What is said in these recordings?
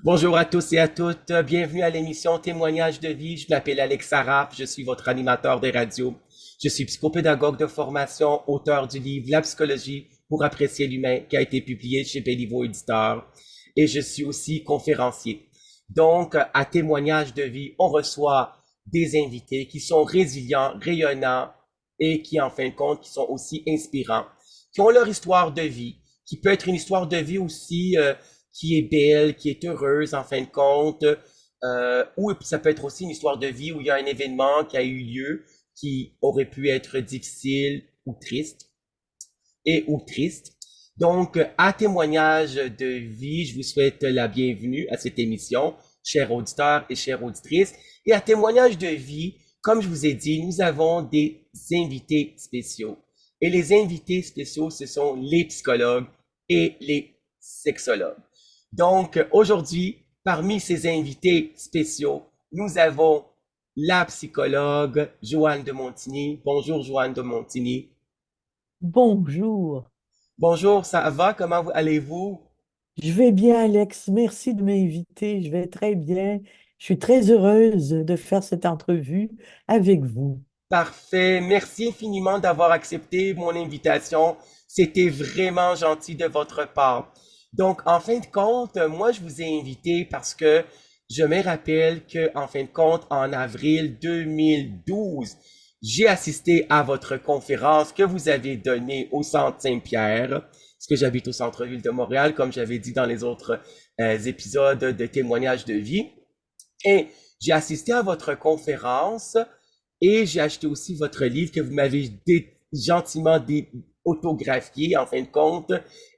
Bonjour à tous et à toutes. Bienvenue à l'émission Témoignages de vie. Je m'appelle Alex Saraf. Je suis votre animateur des radios. Je suis psychopédagogue de formation, auteur du livre La psychologie pour apprécier l'humain qui a été publié chez Béliveau Éditeur. Et je suis aussi conférencier. Donc, à Témoignages de vie, on reçoit des invités qui sont résilients, rayonnants et qui, en fin de compte, qui sont aussi inspirants, qui ont leur histoire de vie, qui peut être une histoire de vie aussi qui est belle, qui est heureuse en fin de compte, ou ça peut être aussi une histoire de vie où il y a un événement qui a eu lieu qui aurait pu être difficile ou triste ou triste. Donc, à témoignage de vie, je vous souhaite la bienvenue à cette émission, chers auditeurs et chères auditrices. Et à témoignage de vie, comme je vous ai dit, nous avons des invités spéciaux. Et les invités spéciaux, ce sont les psychologues et les sexologues. Donc, aujourd'hui, parmi ces invités spéciaux, nous avons la psychologue Joanne de Montigny. Bonjour, Joanne de Montigny. Bonjour. Bonjour, ça va? Comment allez-vous? Je vais bien, Alex. Merci de m'inviter. Je vais très bien. Je suis très heureuse de faire cette entrevue avec vous. Parfait. Merci infiniment d'avoir accepté mon invitation. C'était vraiment gentil de votre part. Donc, en fin de compte, moi, je vous ai invité parce que je me rappelle que, en fin de compte, en avril 2012, j'ai assisté à votre conférence que vous avez donnée au Centre Saint-Pierre, parce que j'habite au centre-ville de Montréal, comme j'avais dit dans les autres épisodes de témoignages de vie. Et j'ai assisté à votre conférence et j'ai acheté aussi votre livre que vous m'avez gentiment autographié en fin de compte.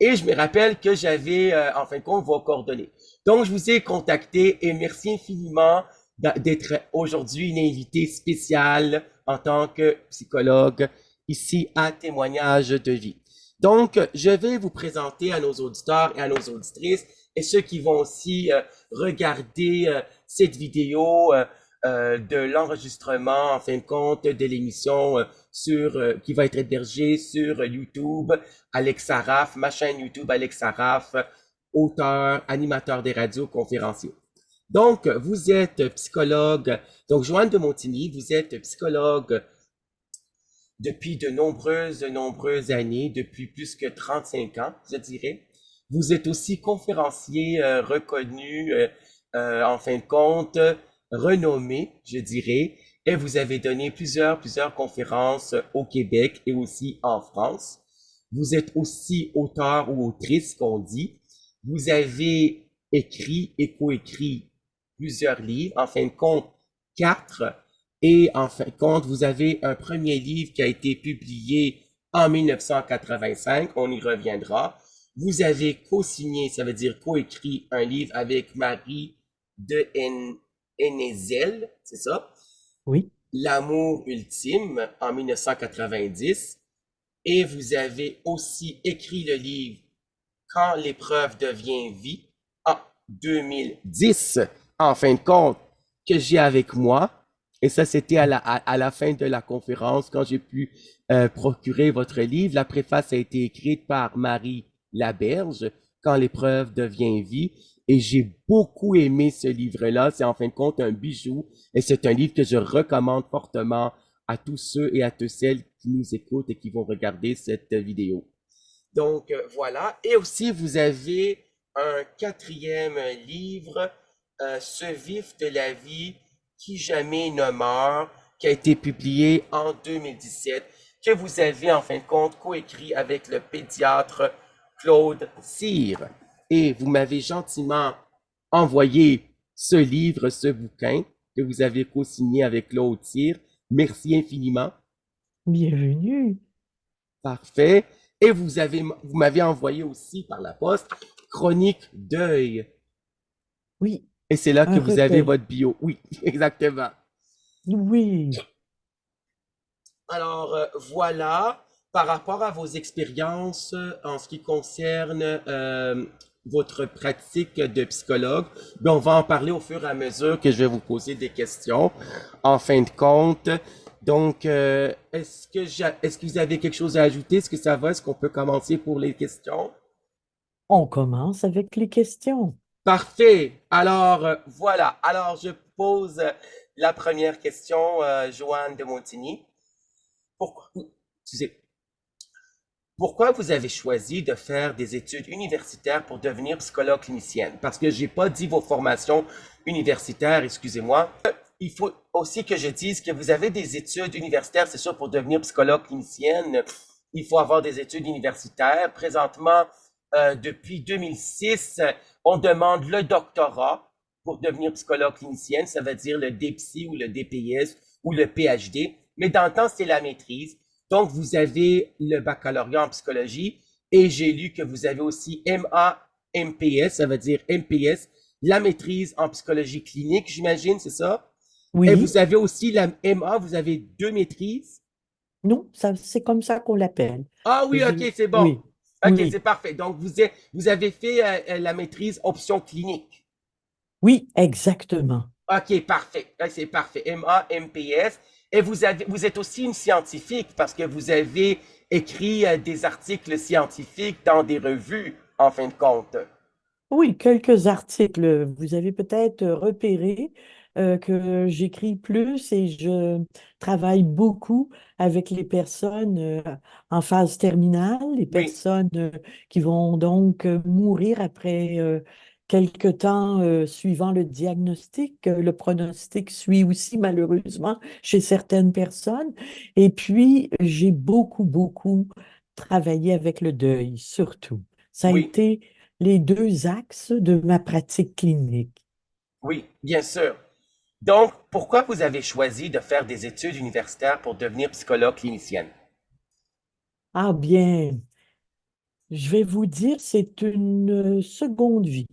Et je me rappelle que j'avais en fin de compte vos coordonnées. Donc je vous ai contacté et merci infiniment d'être aujourd'hui une invitée spéciale en tant que psychologue ici à Témoignage de vie. Donc je vais vous présenter à nos auditeurs et à nos auditrices et ceux qui vont aussi regarder cette vidéo de l'enregistrement, en fin de compte, de l'émission qui va être hébergée sur YouTube, Alex Saraf, ma chaîne YouTube Alex Saraf, auteur, animateur des radios, conférencier. Donc, vous êtes psychologue, donc Joanne de Montigny, vous êtes psychologue depuis de nombreuses années, depuis plus que 35 ans, je dirais. Vous êtes aussi conférencier reconnu, en fin de compte, renommé, je dirais, et vous avez donné plusieurs conférences au Québec et aussi en France. Vous êtes aussi auteur ou autrice, qu'on dit. Vous avez écrit et coécrit plusieurs livres, en fin de compte, quatre. Et en fin de compte, vous avez un premier livre qui a été publié en 1985, on y reviendra. Vous avez co-signé, ça veut dire coécrit un livre avec Marie de Hennezel, c'est ça? Oui. L'amour ultime en 1990. Et vous avez aussi écrit le livre Quand l'épreuve devient vie en 2010, en fin de compte, que j'ai avec moi. Et ça, c'était à la fin de la conférence, quand j'ai pu procurer votre livre. La préface a été écrite par Marie Laberge, Quand l'épreuve devient vie. Et j'ai beaucoup aimé ce livre-là. C'est en fin de compte un bijou. Et c'est un livre que je recommande fortement à tous ceux et à toutes celles qui nous écoutent et qui vont regarder cette vidéo. Donc voilà. Et aussi, vous avez un quatrième livre, Ce vif de la vie qui jamais ne meurt, qui a été publié en 2017, que vous avez en fin de compte coécrit avec le pédiatre Claude Cyr. Et vous m'avez gentiment envoyé ce livre, ce bouquin que vous avez co-signé avec Claude Cyr. Merci infiniment. Bienvenue. Parfait. Et vous m'avez envoyé aussi par la poste Chronique Deuil. Oui, Et c'est là que un vous avez recueil. votre bio. Oui, exactement. Oui. Alors, voilà, par rapport à vos expériences en ce qui concerne votre pratique de psychologue, ben, on va en parler au fur et à mesure que je vais vous poser des questions. En fin de compte, donc, est-ce que vous avez quelque chose à ajouter? Est-ce que ça va? Est-ce qu'on peut commencer pour les questions? On commence avec les questions. Parfait. Alors, voilà. Alors, je pose la première question, Joanne de Montigny. Pourquoi, excusez, pourquoi vous avez choisi de faire des études universitaires pour devenir psychologue clinicienne? Parce que j'ai pas dit vos formations universitaires, excusez-moi. Il faut aussi que je dise que vous avez des études universitaires, c'est sûr, pour devenir psychologue clinicienne. Il faut avoir des études universitaires. Présentement, depuis 2006, on demande le doctorat pour devenir psychologue clinicienne. Ça veut dire le DPSY ou le DPS ou le PhD. Mais dans le temps, c'est la maîtrise. Donc, vous avez le baccalauréat en psychologie et j'ai lu que vous avez aussi MA-MPS, ça veut dire MPS, la maîtrise en psychologie clinique, j'imagine, c'est ça? Et Oui, vous avez aussi la MA, vous avez deux maîtrises. non, ça, c'est comme ça qu'on l'appelle. Ah oui, ok, c'est bon. Oui, Ok, c'est oui, parfait. Donc, vous avez fait la maîtrise option clinique. oui, exactement. Ok, parfait. C'est parfait. MA, MPS. Et vous êtes aussi une scientifique parce que vous avez écrit des articles scientifiques dans des revues, en fin de compte. Oui, quelques articles. Vous avez peut-être repéré que j'écris plus et je travaille beaucoup avec les personnes en phase terminale, les Oui, personnes qui vont donc mourir après quelque temps suivant le diagnostic. Le pronostic suit aussi malheureusement chez certaines personnes. Et puis, j'ai beaucoup, beaucoup travaillé avec le deuil, surtout. Ça a oui, été les deux axes de ma pratique clinique. oui, bien sûr. Donc, pourquoi vous avez choisi de faire des études universitaires pour devenir psychologue clinicienne? Ah bien, je vais vous dire, c'est une seconde vie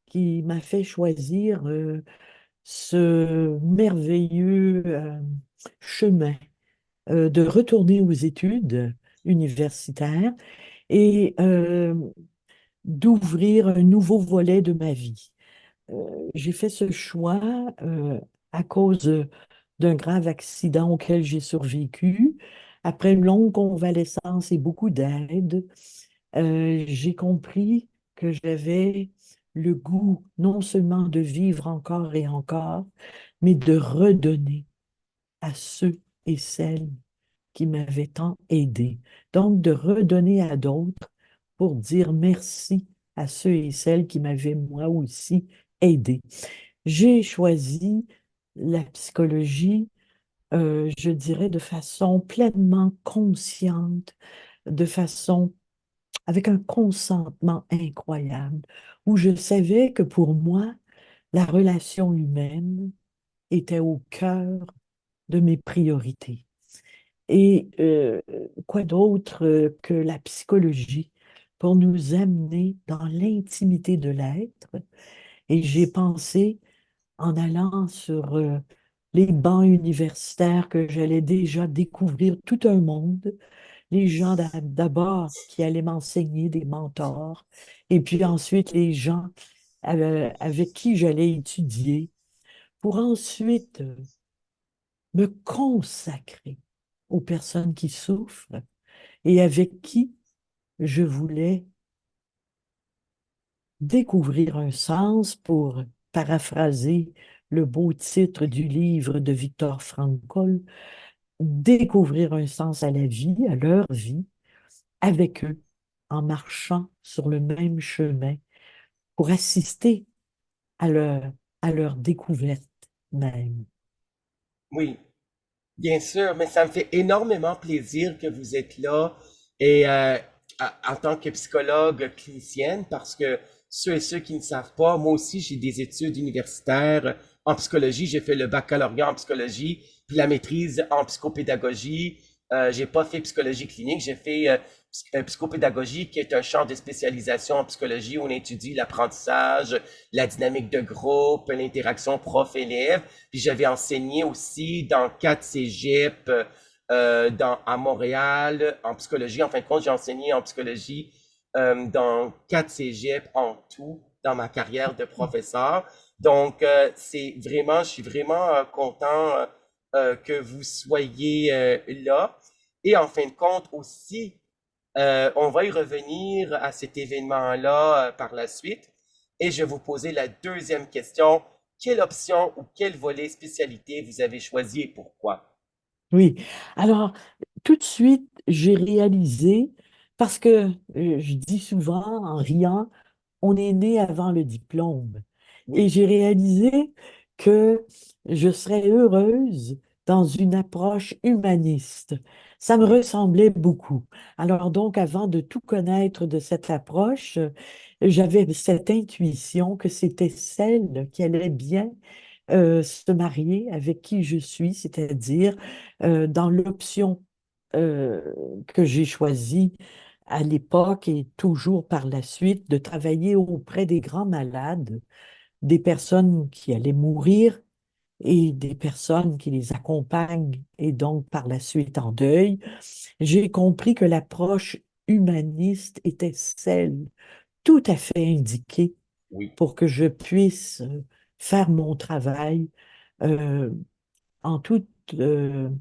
qui m'a fait choisir ce merveilleux chemin de retourner aux études universitaires et d'ouvrir un nouveau volet de ma vie. J'ai fait ce choix à cause d'un grave accident auquel j'ai survécu. Après une longue convalescence et beaucoup d'aide, j'ai compris que j'avais le goût non seulement de vivre encore et encore, mais de redonner à ceux et celles qui m'avaient tant aidé. Donc, de redonner à d'autres pour dire merci à ceux et celles qui m'avaient moi aussi aidé. J'ai choisi la psychologie, je dirais, de façon pleinement consciente, de façon avec un consentement incroyable, où je savais que pour moi, la relation humaine était au cœur de mes priorités. Et quoi d'autre que la psychologie pour nous amener dans l'intimité de l'être. Et j'ai pensé en allant sur les bancs universitaires que j'allais déjà découvrir tout un monde, les gens d'abord qui allaient m'enseigner des mentors, et puis ensuite les gens avec qui j'allais étudier, pour ensuite me consacrer aux personnes qui souffrent et avec qui je voulais découvrir un sens pour paraphraser le beau titre du livre de Viktor Frankl, découvrir un sens à la vie, à leur vie, avec eux, en marchant sur le même chemin pour assister à à leur découverte même. Oui, bien sûr, mais ça me fait énormément plaisir que vous êtes là et en tant que psychologue clinicienne, parce que ceux et ceux qui ne savent pas, moi aussi j'ai des études universitaires en psychologie. J'ai fait le baccalauréat en psychologie, puis la maîtrise en psychopédagogie. J'ai pas fait psychologie clinique, j'ai fait psychopédagogie, qui est un champ de spécialisation en psychologie où on étudie l'apprentissage, la dynamique de groupe, l'interaction prof-élève. Puis j'avais enseigné aussi dans quatre cégeps à Montréal en psychologie. En fin de compte, j'ai enseigné en psychologie dans quatre cégeps en tout dans ma carrière de professeur. Donc, je suis vraiment content que vous soyez là. Et en fin de compte aussi, on va y revenir à cet événement-là par la suite. Et je vais vous poser la deuxième question. Quelle option ou quel volet spécialité vous avez choisi et pourquoi? Oui. Alors, tout de suite, j'ai réalisé, parce que je dis souvent en riant, on est né avant le diplôme. Et Oui, j'ai réalisé que je serais heureuse dans une approche humaniste. Ça me oui, ressemblait beaucoup. Alors donc, avant de tout connaître de cette approche, j'avais cette intuition que c'était celle qui allait bien se marier avec qui je suis, c'est-à-dire dans l'option euh, que j'ai choisie à l'époque et toujours par la suite, de travailler auprès des grands malades, des personnes qui allaient mourir et des personnes qui les accompagnent et donc par la suite en deuil. J'ai compris que l'approche humaniste était celle tout à fait indiquée oui. pour que je puisse faire mon travail euh, en toute connaissance